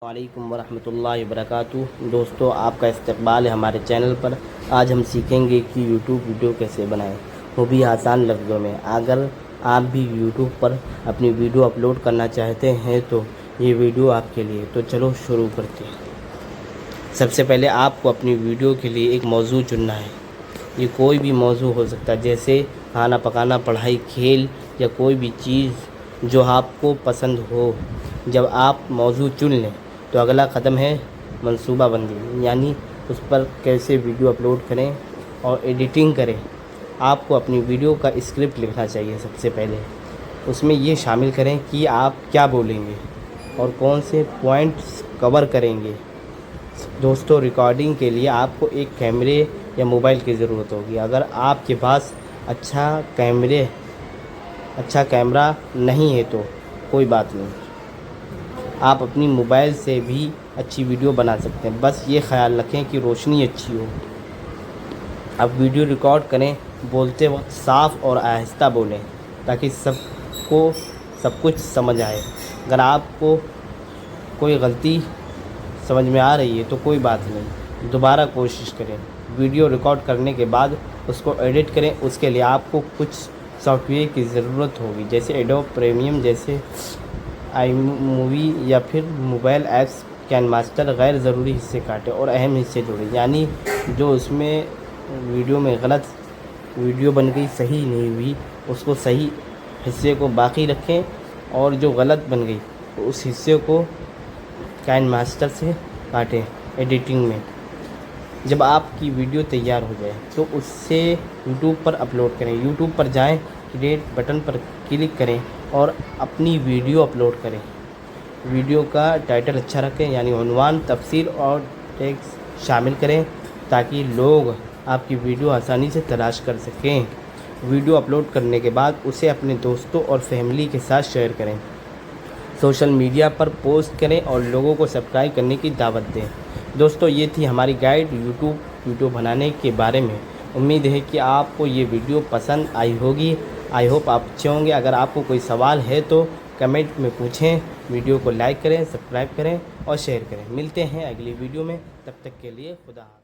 وعلیکم ورحمۃ اللہ وبرکاتہ۔ دوستو، آپ کا استقبال ہے ہمارے چینل پر۔ آج ہم سیکھیں گے کہ یوٹیوب ویڈیو کیسے بنائیں، وہ بھی آسان لفظوں میں۔ اگر آپ بھی یوٹیوب پر اپنی ویڈیو اپلوڈ کرنا چاہتے ہیں تو یہ ویڈیو آپ کے لیے۔ تو چلو شروع کرتے ہیں۔ سب سے پہلے آپ کو اپنی ویڈیو کے لیے ایک موضوع چننا ہے۔ یہ کوئی بھی موضوع ہو سکتا ہے، جیسے کھانا پکانا، پڑھائی، کھیل یا کوئی بھی چیز جو آپ کو پسند ہو۔ جب آپ موضوع چن لیں تو اگلا قدم ہے منصوبہ بندی، یعنی اس پر کیسے ویڈیو اپلوڈ کریں اور ایڈیٹنگ کریں۔ آپ کو اپنی ویڈیو کا اسکرپٹ لکھنا چاہیے۔ سب سے پہلے اس میں یہ شامل کریں کہ آپ کیا بولیں گے اور کون سے پوائنٹس کور کریں گے۔ دوستو، ریکارڈنگ کے لیے آپ کو ایک کیمرے یا موبائل کی ضرورت ہوگی۔ اگر آپ کے پاس اچھا کیمرہ نہیں ہے تو کوئی بات نہیں، آپ اپنی موبائل سے بھی اچھی ویڈیو بنا سکتے ہیں۔ بس یہ خیال رکھیں کہ روشنی اچھی ہو۔ اب ویڈیو ریکارڈ کریں، بولتے وقت صاف اور آہستہ بولیں تاکہ سب کچھ سمجھ آئے۔ اگر آپ کو کوئی غلطی سمجھ میں آ رہی ہے تو کوئی بات نہیں، دوبارہ کوشش کریں۔ ویڈیو ریکارڈ کرنے کے بعد اس کو ایڈٹ کریں۔ اس کے لیے آپ کو کچھ سافٹ ویئر کی ضرورت ہوگی، جیسے ایڈوب پریمیئم، جیسے آئی مووی یا پھر موبائل ایپس کین ماسٹر۔ غیر ضروری حصے کاٹیں اور اہم حصے جوڑیں، یعنی جو اس میں ویڈیو میں غلط ویڈیو بن گئی، صحیح نہیں ہوئی، اس کو صحیح حصے کو باقی رکھیں، اور جو غلط بن گئی اس حصے کو کین ماسٹر سے کاٹیں۔ ایڈیٹنگ میں جب آپ کی ویڈیو تیار ہو جائے تو اس سے یوٹیوب پر اپلوڈ کریں۔ یوٹیوب پر جائیں، کریٹ بٹن پر کلک کریں اور اپنی ویڈیو اپلوڈ کریں۔ ویڈیو کا ٹائٹل اچھا رکھیں، یعنی عنوان، تفسیر اور ٹیکسٹ شامل کریں تاکہ لوگ آپ کی ویڈیو آسانی سے تلاش کر سکیں۔ ویڈیو اپلوڈ کرنے کے بعد اسے اپنے دوستوں اور فیملی کے ساتھ شیئر کریں، سوشل میڈیا پر پوسٹ کریں اور لوگوں کو سبسکرائب کرنے کی دعوت دیں۔ دوستو، یہ تھی ہماری گائیڈ یوٹیوب ویڈیو بنانے کے بارے میں۔ امید ہے کہ آپ کو یہ ویڈیو پسند آئی ہوگی۔ آئی ہوپ آپ اچھے ہوں گے۔ اگر آپ کو کوئی سوال ہے تو کمنٹ میں پوچھیں۔ ویڈیو کو لائک کریں، سبسکرائب کریں اور شیئر کریں۔ ملتے ہیں اگلی ویڈیو میں، تب تک کے لیے خدا حافظ۔